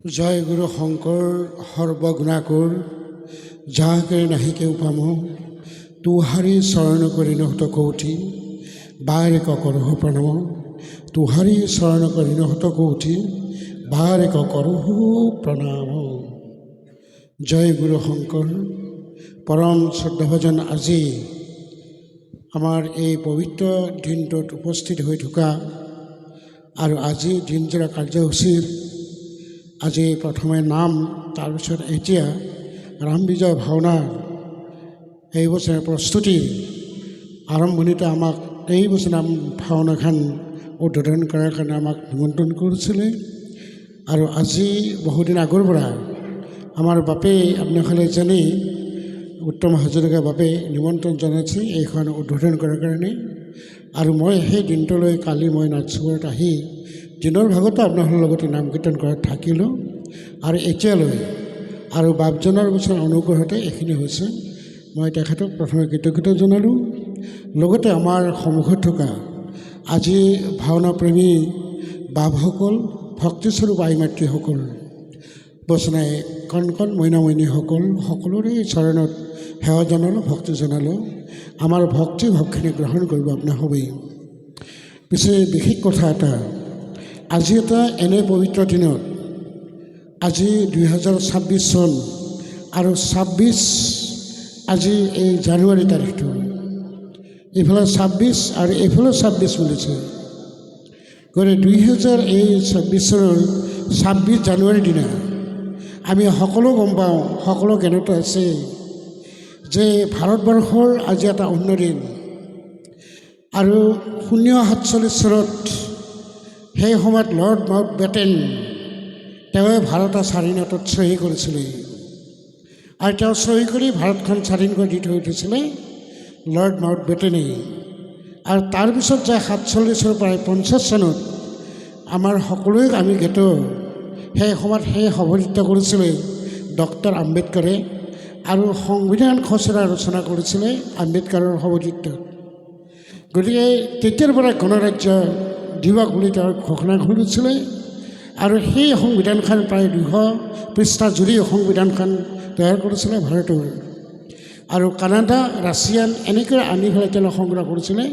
জয় গুৰু শংকৰ সৰ্বগুণাকুৰ যাহাকে নাহিকে উপাম তুহাৰি চৰণ কৰি নহত কৌঠি বাৰেক কৰহু প্ৰণম তুহাৰি চৰণ কৰি নহত কৌঠি বাৰেক কৰহু প্ৰণাম। জয় গুৰু শংকৰ। পৰম শ্ৰদ্ধাভাজন আজি আমাৰ এই পবিত্ৰ দিনটোত উপস্থিত হৈ থকা আৰু আজি দিনজোৰা কাৰ্যসূচীৰ আজি প্ৰথমে নাম, তাৰপিছত এতিয়া ৰাম বিজয় ভাওনাৰ এই বছৰ প্ৰস্তুতিৰ আৰম্ভণিতে আমাক এই বছৰ নাম ভাওনাখন উদ্বোধন কৰাৰ কাৰণে আমাক নিমন্ত্ৰণ কৰিছিলে। আৰু আজি বহুদিন আগৰ পৰা আমাৰ বাপে আপোনালোকে জানে উত্তম হাজৰিকা বাপে নিমন্ত্ৰণ জনাইছে এইখন উদ্বোধন কৰাৰ কাৰণে। আৰু মই সেই দিনটোলৈ কালি মই নাটচুবৰত আহি দিনৰ ভাগতো আপোনালোকৰ লগতে নাম কীৰ্তন কৰাত থাকিলোঁ। আৰু এতিয়ালৈ আৰু বাপজনৰ বছৰ অনুগ্ৰহতে এইখিনি হৈছে। মই তেখেতক প্ৰথমে কৃতজ্ঞতা জনালোঁ। লগতে আমাৰ সন্মুখত থকা আজি ভাওনা প্ৰেমী বাপসকল, ভক্তিস্বৰূপ আই মাতৃসকল, বচনাই কণ কণ মইনামণিসকল, সকলোৰে চৰণত সেৱা জনালোঁ, ভক্তি জনালোঁ। আমাৰ ভক্তি ভাৱখিনি গ্ৰহণ কৰিব আপোনাসবেই। পিছে বিশেষ কথা এটা, আজি এটা এনে পবিত্ৰ দিনত, আজি 2026 চন আৰু 26 আজি এই জানুৱাৰী তাৰিখটো, এইফালে 26 আৰু এইফালে 26 বুলিছে। গতিকে 2026 চনৰ 26 জানুৱাৰীৰ দিনা আমি সকলো গম পাওঁ, সকলো জ্ঞানত আছে যে ভাৰতবৰ্ষৰ আজি এটা অন্য দিন। আৰু 1947 চনত সেই সময়ত লৰ্ড মাউণ্ট বেটেন তেওঁৱে ভাৰতৰ স্বাধীনতাত চহী কৰিছিলে। আৰু তেওঁ চহী কৰি ভাৰতখন স্বাধীন কৰি দি থৈ উঠিছিলে লৰ্ড মাউণ্ট বেটেনে। আৰু তাৰপিছত যায় 47 পৰা 50 চনত আমাৰ সকলোৱে আমি জ্ঞাত, সেই সময়ত সেই সভাপতিত্ব কৰিছিলে ডক্টৰ আম্বেদকাৰে। আৰু সংবিধান খচৰা ৰচনা কৰিছিলে আম্বেদকাৰৰ সভাপতিত্বত। গতিকে তেতিয়াৰ পৰা গণৰাজ্য দিৱস বুলি তেওঁ ঘোষণা কৰিছিলে। আৰু সেই সংবিধানখন প্ৰায় 200 পৃষ্ঠা জুৰি সংবিধানখন তৈয়াৰ কৰিছিলে ভাৰতৰ। আৰু কানাডা, ৰাছিয়ান এনেকৈ আনি পেলাই তেওঁ সংগ্ৰহ কৰিছিলে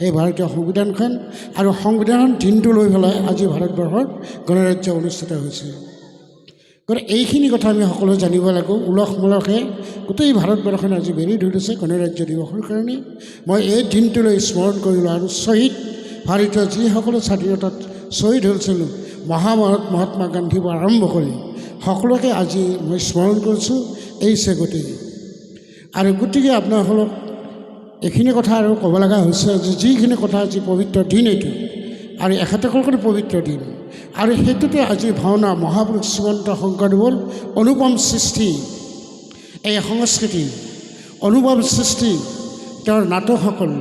এই ভাৰতীয় সংবিধানখন। আৰু সংবিধানৰ দিনটো লৈ পেলাই আজি ভাৰতবৰ্ষত গণৰাজ্য অনুষ্ঠিত হৈছে। গতিকে এইখিনি কথা আমি সকলোৱে জানিব লাগিব। উলহ মালহে গোটেই ভাৰতবৰ্ষখন আজি বেৰি ধৰিছে গণৰাজ্য দিৱসৰ কাৰণে। মই এই দিনটোলৈ স্মৰণ কৰিলোঁ। আৰু শ্বহীদ ভাৰতীয় যিসকলে স্বাধীনতাত শ্বহীদ হৈছিলোঁ, মহাত্মা গান্ধীৰ পৰা আৰম্ভ কৰি সকলোকে আজি মই স্মৰণ কৰিছোঁ এই চেগতেই। আৰু গতিকে আপোনাসকলক এইখিনি কথা আৰু ক'ব লগা হৈছে যে যিখিনি কথা আজি পবিত্ৰ দিন এইটো, আৰু এখেতসকলৰ পবিত্ৰ দিন, আৰু সেইটোতে আজি ভাওনা মহাপুৰুষ শ্ৰীমন্ত শংকৰদেৱৰ অনুপম সৃষ্টি, এই সংস্কৃতি অনুপম সৃষ্টি তেওঁৰ নাটকসকল,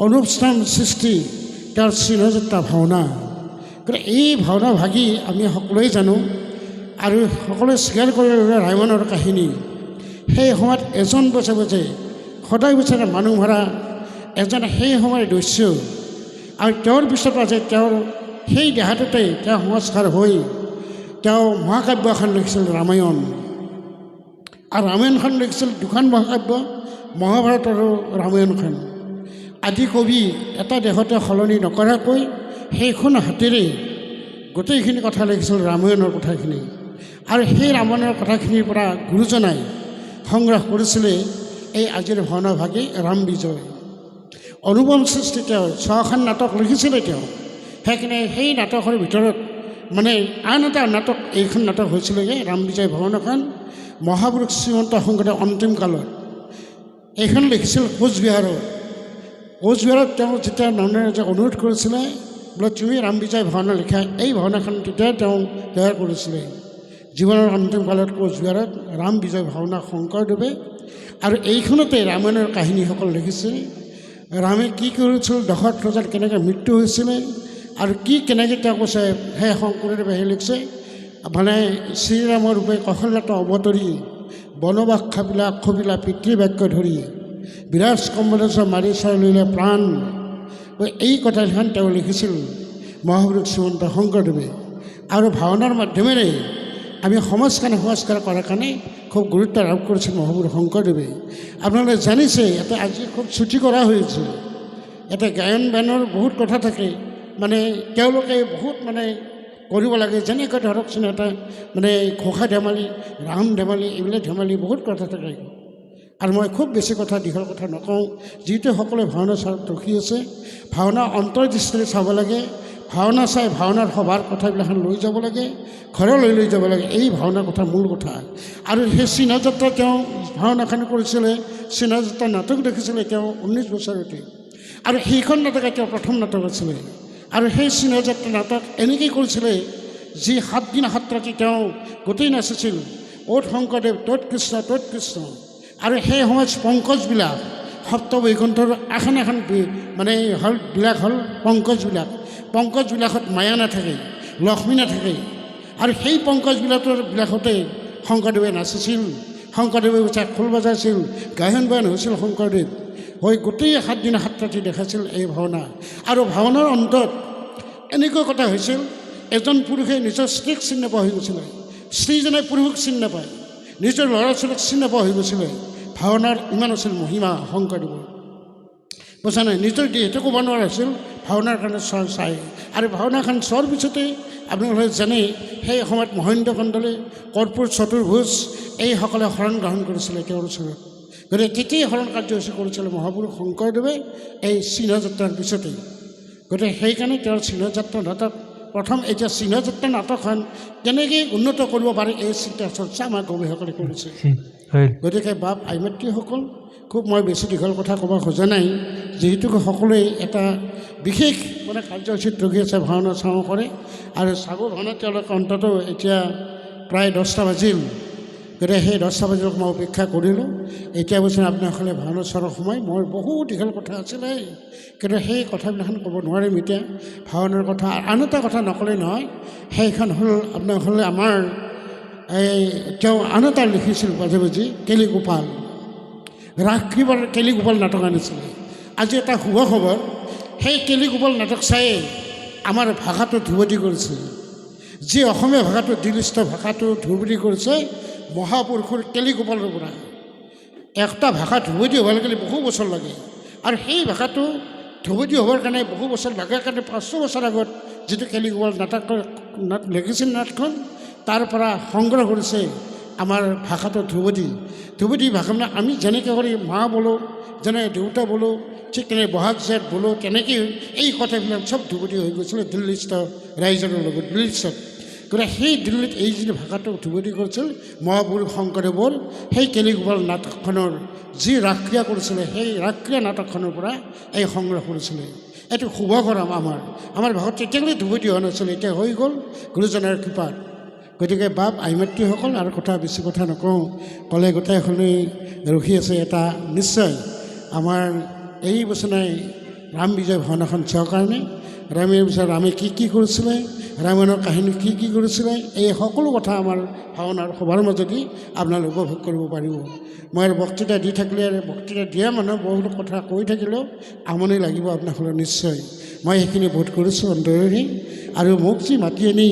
অনুষ্ঠান সৃষ্টি তেওঁৰ চিহ্নযাত্ৰা ভাওনা। গতিকে এই ভাওনা ভাগি আমি সকলোৱে জানো। আৰু সকলোৱে স্বীকাৰ কৰি ৰামায়ণৰ কাহিনী, সেই সময়ত এজন বছে বছে সদায় বিচাৰে মানুহ ভৰা এজন সেই সময়ৰ দস্যু। আৰু তেওঁৰ পিছত আছে তেওঁৰ সেই দেহাটোতে তেওঁ সংস্কাৰ হৈ তেওঁ মহাকাব্য এখন লিখিছিল ৰামায়ণ। আৰু ৰামায়ণখন লিখিছিল দুখন মহাকাব্য, মহাভাৰত আৰু ৰামায়ণখন। আদি কবি এটা দেশতে সলনি নকৰাকৈ সেইখন হাতেৰে গোটেইখিনি কথা লিখিছিল ৰামায়ণৰ কথাখিনি। আৰু সেই ৰামায়ণৰ কথাখিনিৰ পৰা গুৰুজনাই সংগ্ৰহ কৰিছিলে এই আজিৰ ভাওনা ভাগি ৰাম বিজয়। অনুপম সৃষ্টি তেওঁ 6খন নাটক লিখিছিলে তেওঁ। সেইকাৰণে সেই নাটকৰ ভিতৰত মানে আন এটা নাটক, এইখন নাটক হৈছিলেগৈ ৰাম বিজয় ভাওনাখন মহাপুৰুষ শ্ৰীমন্ত শংকৰদেৱ অন্তিম কালত। এইখন লিখিছিল কোচবিহাৰত। কোচবিহাৰত তেওঁ যেতিয়া নন্দৰাজে অনুৰোধ কৰিছিলে বোলে তুমি ৰাম বিজয় ভাওনা লিখা, এই ভাওনাখন তেতিয়াই তেওঁ তৈয়াৰ কৰিছিলে জীৱনৰ অন্তিম কালত কোচবিহাৰত ৰাম বিজয় ভাওনা শংকৰদেৱে। আৰু এইখনতে ৰামায়ণৰ কাহিনীসকল লিখিছিল। ৰামে কি কৰিছিল, দশৰথ ৰজাৰ কেনেকৈ মৃত্যু হৈছিলে, আৰু কি কেনেকৈ তেওঁ কৈছে সেই শংকৰদেৱে সেই লিখিছে মানে শ্ৰীৰামৰ ৰূপে কৌশল্যত অৱতৰি বনবাস খপিলা পিতৃবাক্য ধৰি বিৰাজ কম্বলেশ্বৰ মাৰি চাই ললে প্ৰাণ। এই কথাখন তেওঁ লিখিছিল মহাপুৰুষ শ্ৰীমন্ত শংকৰদেৱে। আৰু ভাওনাৰ মাধ্যমেৰে আমি সংস্কাৰ কৰাৰ কাৰণে খুব গুৰুত্ব আৰোপ কৰিছিল মহাপুৰুষ শংকৰদেৱে। আপোনালোকে জানিছে ইয়াতে আজি খুব ছুটি কৰা হৈছে। ইয়াতে গায়ন বায়নৰ বহুত কথা থাকে, মানে তেওঁলোকে বহুত মানে কৰিব লাগে, যেনেকৈ ধৰকচোন এটা মানে ঘোষা ধেমালি, ৰাম ধেমালি, এইবিলাক ধেমালি বহুত কথা থাকে। আৰু মই খুব বেছি কথা দীঘল কথা নকওঁ, যিটো সকলোৱে ভাওনা চালত ৰখি আছে, ভাওনা অন্তৰ্দৃষ্টিৰে চাব লাগে, ভাওনা চাই ভাওনাৰ সভাৰ কথাবিলাক লৈ যাব লাগে, ঘৰলৈ লৈ যাব লাগে, এই ভাওনাৰ কথা মূল কথা। আৰু সেই চিহ্নযাত্ৰা তেওঁ ভাওনাখন কৰিছিলে, চিহ্নযাত্ৰা নাটক দেখিছিলে তেওঁ 19 বছৰতে, আৰু সেইখন নাটকে তেওঁ প্ৰথম নাটক আছিলে। আৰু সেই চিহ্নযাত্ৰা নাটক এনেকৈ কৰিছিলে, যি 7 দিন 7 ৰাতি তেওঁ গোটেই নাচিছিল, অ'ত শংকৰদেৱ ত'ত কৃষ্ণ ত'ত কৃষ্ণ। আৰু সেই সময়ত পংকজবিলাক সপ্ত বৈকুণ্ঠৰ এখন এখন মানে বিলাক হ'ল পংকজবিলাকত মায়া নাথাকে, লক্ষ্মী নাথাকে। আৰু সেই পংকজবিলাকতে শংকৰদেৱে নাচিছিল, শংকৰদেৱে খোল বজাইছিল, গায়ন বায়ন হৈছিল শংকৰদেৱ হৈ গোটেই 7 দিন 7 ৰাতি দেখাইছিল এই ভাওনা। আৰু ভাওনাৰ অন্তত এনেকুৱা কথা হৈছিল, এজন পুৰুষে নিজৰ স্ত্ৰীক চিনি নোপোৱা হৈ গৈছিলে, স্ত্ৰীজনে পুৰুষক চিনি নাপায়, নিজৰ ল'ৰা ছোৱালীক চিনি নোপোৱা হৈ গৈছিলে। ভাওনাৰ ইমান আছিল মহিমা শংকৰদেৱৰ, বুজা নাই, নিজৰ দেহটো ক'ব নোৱাৰা আছিল ভাওনাৰ কাৰণে চাই। আৰু ভাওনাখন চোৱাৰ পিছতে আপোনালোকে জানে সেই সময়ত মহেন্দ্ৰ কন্দলী, কৰ্পূৰ চতুৰ্ভুজ এইসকলে শৰণ গ্ৰহণ কৰিছিলে তেওঁৰ ওচৰত। গতিকে তেতিয়াই শৰণ কাৰ্যসূচী কৰিছিলে মহাপুৰুষ শংকৰদেৱে এই চিহ্নযাত্ৰাৰ পিছতে। গতিকে সেইকাৰণে তেওঁৰ চিহ্নযাত্ৰা নাটক প্ৰথম, এতিয়া চিহ্নযাত্ৰা নাটকখন কেনেকৈ উন্নত কৰিব পাৰে এই চিন্তা চৰ্চা আমাৰ কবিসকলে কৰিছে। গতিকে বাপ আইমাতৃসকল, খুব মই বেছি দীঘল কথা ক'ব খোজা নাই, যিহেতু সকলোৱে এটা বিশেষ মানে কাৰ্যসূচীত ৰখি আছে, ভাওনা চাওঁ কৰে আৰু চাব ভাওনা তেওঁলোকে অন্ততঃ এতিয়া প্ৰায় 10টা বাজিল। গতিকে সেই 10টা বাজিলক মই অপেক্ষা কৰিলোঁ। এতিয়া বচোন আপোনাসকলে ভাওনা চোৱাৰ সময়, মোৰ বহুত দীঘল কথা আছিলে, কিন্তু সেই কথাবিলাখন ক'ব নোৱাৰিম এতিয়া ভাওনাৰ কথা। আন এটা কথা নক'লে নহয়, সেইখন হ'ল আপোনাসকলে আমাৰ এই তেওঁ আন এটা লিখিছিল মাজে মাজে, কেলিগোপাল, ৰাসক্ৰীবাৰ কেলিগোপাল নাটক আনিছিলে। আজি এটা শুভ খবৰ, সেই কেলিগোপাল নাটক চাই আমাৰ ভাষাটো ধ্ৰুৱতী কৰিছে। যি অসমীয়া ভাষাটো দিলিষ্ট ভাষাটো ধ্ৰুৱতী কৰিছে মহাপুৰুষৰ কেলিগোপালৰ পৰা। একটা ভাষা ধ্ৰুৱতী হ'ব লাগিলে বহু বছৰ লাগে, আৰু সেই ভাষাটো ধ্ৰুৱতী হ'বৰ কাৰণে বহু বছৰ লাগে কাৰণে 500 বছৰ আগত যিটো কেলিগোপাল নাট লিখিছিল, নাটখন তাৰ পৰা সংগ্ৰহ কৰিছে আমাৰ ভাষাটো ধ্ৰুৱতী ভাষা। মানে আমি যেনেকৈ কৰি মা বোলোঁ, যেনে দেউতা বোলোঁ, ঠিক তেনে বহাগ জেঠ বোলোঁ, তেনেকৈ এই কথাবিলাক চব ধ্ৰুৱতী হৈ গৈছিলে দিল্লীস্থ ৰাইজৰ লগত, দিল্লীস্থত। গতিকে সেই দিল্লীত এই যি ভাষাটো ধ্ৰুৱতী কৰিছিল মহাপুৰুষ শংকৰদেৱৰ সেই কেলিগোপাল নাটকখনৰ যি ৰাসক্ৰিয়া কৰিছিলে, সেই ৰাসক্ৰিয়া নাটকখনৰ পৰা এই সংগ্ৰহ কৰিছিলে। এইটো শুভ কৰাম আমাৰ ভাষাত তেতিয়ালৈ ধ্ৰুৱতী হোৱা নাছিল, এতিয়া হৈ গ'ল গুৰুজনাৰ কৃপাত। গতিকে বাপ আইমাতৃসকল, আৰু বেছি কথা নকওঁ, ক'লে গোটেইখনে ৰখি আছে। এটা নিশ্চয় আমাৰ এই বচনাই ৰাম বিজয় ভাওনাখন চোৱাৰ কাৰণে, ৰামেৰ পিছত ৰামে কি কৰিছিলে, ৰামায়ণৰ কাহিনী কি কৰিছিলে, এই সকলো কথা আমাৰ ভাওনাৰ সভাৰ মাজেদি আপোনালোকে উপভোগ কৰিব পাৰিব। মই বক্তৃতা দি থাকিলে, বক্তৃতা দিয়া মানুহ বহুত কথা কৈ থাকিলেও আমনি লাগিব আপোনালোকৰ নিশ্চয়। মই সেইখিনি বোধ কৰিছোঁ অন্তৰেৰে, আৰু মোক যি মাতি আনি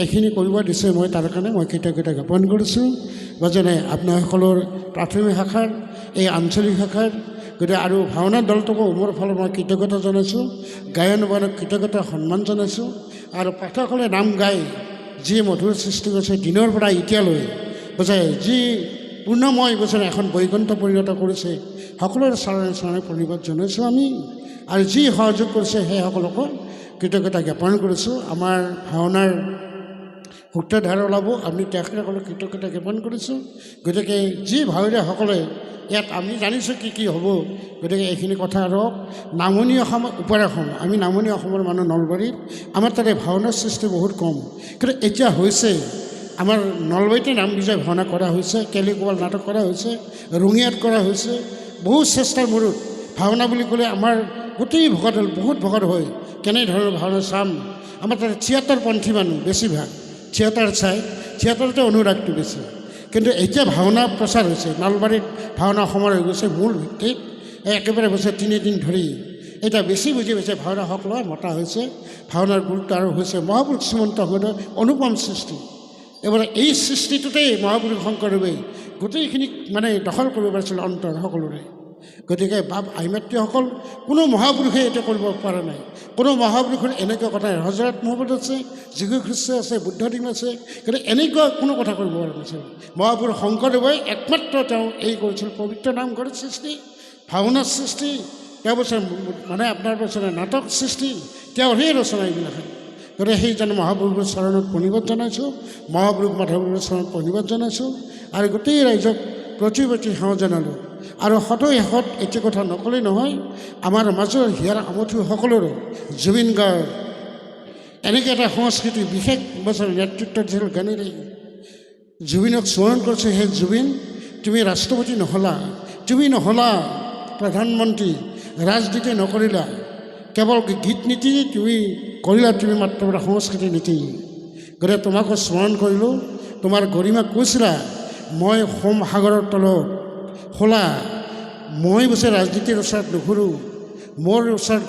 এইখিনি কৰিব দিছে, মই তাৰ কাৰণে মই কৃতজ্ঞতা জ্ঞাপন কৰিছোঁ। যেনে আপোনাসকলৰ প্ৰাথমিক শাখাৰ, এই আঞ্চলিক শাখাৰ, গতিকে আৰু ভাওনা দলটোকো মোৰ ফালৰ মই কৃতজ্ঞতা জনাইছোঁ, গায়ন বায়নক কৃতজ্ঞতা সন্মান জনাইছোঁ। আৰু পাঠকসকলে নাম গাই যি মধুৰ সৃষ্টি কৰিছে দিনৰ পৰা এতিয়ালৈ, বুজাই যি পূৰ্ণময় বছৰ এখন বৈকুণ্ঠ পৰিণত কৰিছে, সকলোৰে চৰণে প্ৰণিপাত জনাইছোঁ আমি। আৰু যি সহযোগ কৰিছে সেই সকলকো কৃতজ্ঞতা জ্ঞাপন কৰিছোঁ। আমাৰ ভাওনাৰ সূত্ৰধাৰ ওলাব, আমি তেখেতসকলক কৃতজ্ঞতা জ্ঞাপন কৰিছোঁ। গতিকে যি ভাৱৰীয়াসকলে ইয়াত আমি জানিছোঁ কি হ'ব, গতিকে এইখিনি কথা ৰওক। নামনি অসম, ওপৰ অসম, আমি নামনি অসমৰ মানুহ নলবাৰীত, আমাৰ তাতে ভাওনাৰ সৃষ্টি বহুত কম, কিন্তু এতিয়া হৈছে আমাৰ নলবাৰীতে নাম বিজয় ভাওনা কৰা হৈছে, কেলিগোপাল নাটক কৰা হৈছে, ৰঙিয়াত কৰা হৈছে। বহুত চেষ্টাৰ মূৰত ভাওনা বুলি ক'লে আমাৰ গোটেই ভকত হ'ল, বহুত ভকত হয়, কেনেধৰণৰ ভাওনা চাম। আমাৰ তাতে থিয়েটাৰপন্থী মানুহ বেছিভাগ, থিয়েটাৰ চাই, থিয়েটাৰতে অনুৰাগটো বেছি। কিন্তু এতিয়া ভাওনা প্ৰচাৰ হৈছে, নলবাৰীত ভাওনা অসমৰ হৈ গৈছে মূল ভিত্তিত, একেবাৰে হৈছে 3 দিন ধৰি। এতিয়া বেছি বুজি পাইছে, ভাওনাসকলৰ মতা হৈছে, ভাওনাৰ গুৰুত্ব আৰু হৈছে। মহাপুৰুষ শ্ৰীমন্ত শংকৰদেৱৰ অনুপম সৃষ্টি, এইবাৰ এই সৃষ্টিটোতেই মহাপুৰুষ শংকৰদেৱে গোটেইখিনি মানে দখল কৰিব পাৰিছিল অন্তৰ সকলোৰে। গতিকে বাপ আইমাতৃসকল কোনো মহাপুৰুষে এইটো কৰিব পৰা নাই। কোনো মহাপুৰুষৰ এনেকুৱা কথা নাই। হজৰত মহম্মদ আছে, যীশু খ্ৰীষ্ট আছে, বুদ্ধদেৱ আছে, কিন্তু এনেকুৱা কোনো কথা কৰিব পৰা নাছিল। মহাপুৰুষ শংকৰদেৱে একমাত্ৰ তেওঁ এই কৰিছিল পবিত্ৰ নামঘৰৰ সৃষ্টি, ভাওনাৰ সৃষ্টি, তেওঁ বছৰ মানে আপোনাৰ বছৰে নাটক সৃষ্টি, তেওঁৰ সেই ৰচনা এইবিলাক। গতিকে সেইজন মহাপুৰুষৰ চৰণত প্ৰণিবাদ জনাইছোঁ, মহাপুৰুষ মাধৱদেৱৰ চৰণত প্ৰণিবাদ জনাইছোঁ আৰু গোটেই ৰাইজক প্ৰতি সেৱা জনালোঁ। আৰু শেষত এটি কথা নকলেই নহয়, আমাৰ মাজৰ হিয়াৰ আমঠুসকলৰো জুবিন গাৰ্গ এনেকৈ এটা সংস্কৃতি বিশেষ বছৰ নেতৃত্ব দিছিল গানেৰে। জুবিনক স্মৰণ কৰিছে, হে জুবিন, তুমি ৰাষ্ট্ৰপতি নহ'লা, তুমি নহ'লা প্ৰধানমন্ত্ৰী, ৰাজনীতি নকৰিলা, কেৱল গীত নীতি তুমি কৰিলা, তুমি মাত্ৰ সংস্কৃতি নীতি। গতিকে তোমাকো স্মৰণ কৰিলোঁ। তোমাৰ গৰিমাক কৈছিলা, মই সোম সাগৰৰ তলত খোলা, মই বছে ৰাজনীতিৰ ওচৰত নুঘূৰোঁ, মোৰ ওচৰত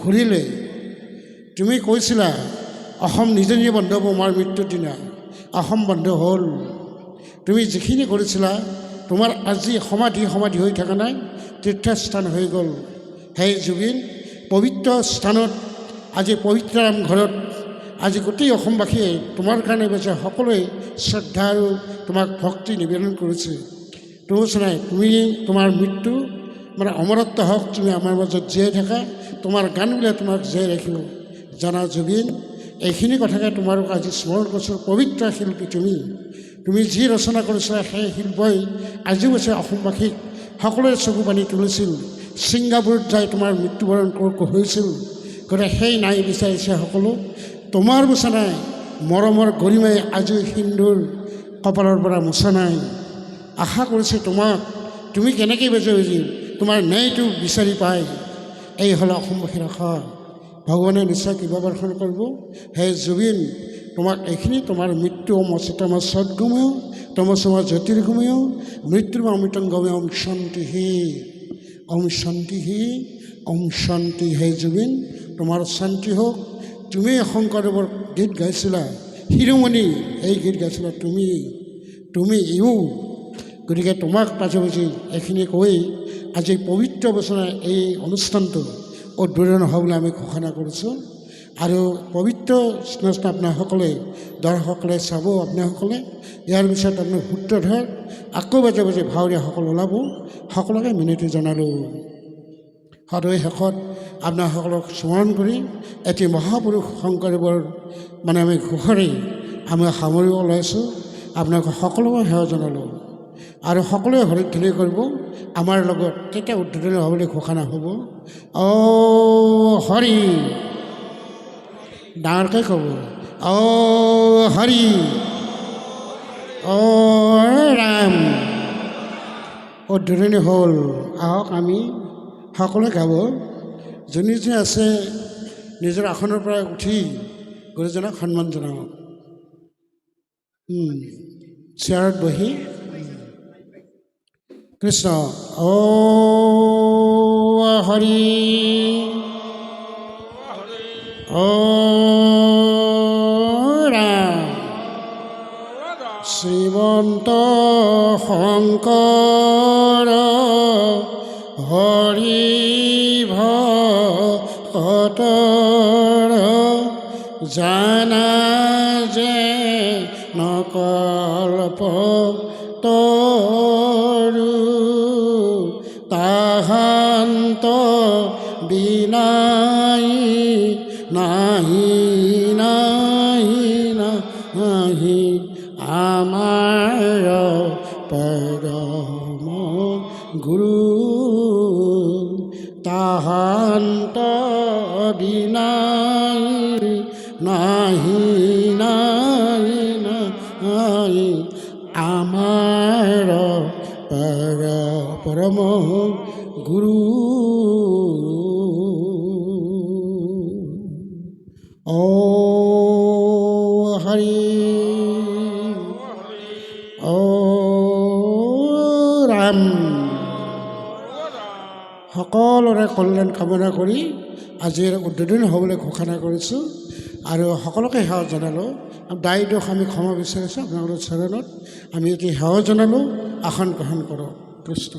ঘূৰিলে তুমি কৈছিলা অসম নিজে নিজে বন্ধ হ'ব মোৰ মৃত্যুৰ দিনা। অসম বন্ধ হ'ল। তুমি যিখিনি কৰিছিলা তোমাৰ আজি সমাধি হৈ থকা নাই, তীৰ্থস্থান হৈ গ'ল। সেই জুবিন, পবিত্ৰ স্থানত আজি পবিত্ৰ নামঘৰত আজি গোটেই অসমবাসীয়ে তোমাৰ কাৰণে বেছে সকলোৱে শ্ৰদ্ধা আৰু তোমাক ভক্তি নিবেদন কৰিছে। তুমি নাই, তুমি তোমাৰ মৃত্যু মানে অমৰত্ব হওক, তুমি আমাৰ মাজত জীয়াই থাকা, তোমাৰ গানবিলাক তোমাক জীয়াই ৰাখিব। জানা জুবিন, এইখিনি কথাকে তোমাক আজি স্মৰণ কৰিছোঁ। পবিত্ৰ শিল্পী তুমি যি ৰচনা কৰিছিলা সেই শিল্পই আজিও আছে অসমবাসীক সকলোৰে চকু পানী তুলিছিল। ছিংগাপুৰত যাই তোমাৰ মৃত্যুবৰণ হৈছিল। গতিকে সেই নাই বিচাৰিছে সকলো। তোমাৰ মোচা নাই, মৰমৰ গৰিমাই আজিও সিন্দুৰ কপালৰ পৰা মোচা নাই। আশা কৰিছে তোমাক, তুমি কেনেকৈ বেজি তোমাৰ ন্যায়টো বিচাৰি পায়। এই হ'ল অসমবাসীৰ আশা। ভগৱানে নিশ্চয় কৃপাবৰ্ষণ কৰিব। হে জুবিন, তোমাক এইখিনি তোমাৰ মৃত্যু অমচিতম সদ্গময় তমসম জ্যোতিৰ্গময় মৃত্যুৰ অমৃতংগময় ওম শান্তিহি, ওম শান্তিহি, ওম শান্তি। হে জুবিন, তোমাৰ শান্তি হওক। তুমি শংকৰদেৱৰ গীত গাইছিলা, শিৰোমণি এই গীত গাইছিলা তুমি ইও। গতিকে তোমাক পাছে এইখিনি কৈ আজি পবিত্ৰ বচনা এই অনুষ্ঠানটো উদ্বোধন হোৱা বুলি আমি ঘোষণা কৰিছোঁ। আৰু পবিত্ৰ স্নান আপোনাসকলে দৰ্শকসকলে চাব। আপোনাসকলে ইয়াৰ পিছত আপোনাৰ সূত্ৰধৰ আকৌ বাজে ভাৱৰীয়াসকল ওলাব। সকলোকে মিনতি জনালোঁ। সদয় শেষত আপোনাসকলক স্মৰণ কৰি এটি মহাপুৰুষ শংকৰদেৱৰ মানে আমি ঘোষাৰে আমি সামৰি ওলাইছোঁ। আপোনালোকক সকলোকে সেৱা জনালোঁ। আৰু সকলোৱে হৰিধ্বনি কৰিব। আমাৰ লগত কেতিয়া উদ্বোধনী হ'ব বুলি ঘোষণা হ'ব। অ হৰি, ডাঙৰকৈ ক'ব, অ হৰি, অ ৰাম। উদ্বোধনী হ'ল। আহক আমি সকলোৱে গাব। যোনে আছে নিজৰ আসনৰ পৰা উঠি গুৰুজনক সন্মান জনাওক। চেয়াৰত বহি কৃষ্ণ অ হৰি, অ ৰাম। শ্ৰীমন্ত শংকৰ হৰি ভকতৰ জানা যে নকল্প তৰু তাহান্ত বিনাই নাহি আমাৰ পৰম গুৰু তাহান্ত বিনাই নাহি আমাৰ পৰম গুৰু। ও হৰি, ও ৰাম। সকলোৰে কল্যাণ কামনা কৰি আজিৰ উদ্বোধনী হ'বলৈ ঘোষণা কৰিছোঁ আৰু সকলোকে সেৱা জনালোঁ। দায় দোষ আমি ক্ষমা বিচাৰিছোঁ আপোনালোকৰ চৰণত। আমি এটি সেৱা জনালোঁ, আসন গ্ৰহণ কৰক। কৃষ্ণ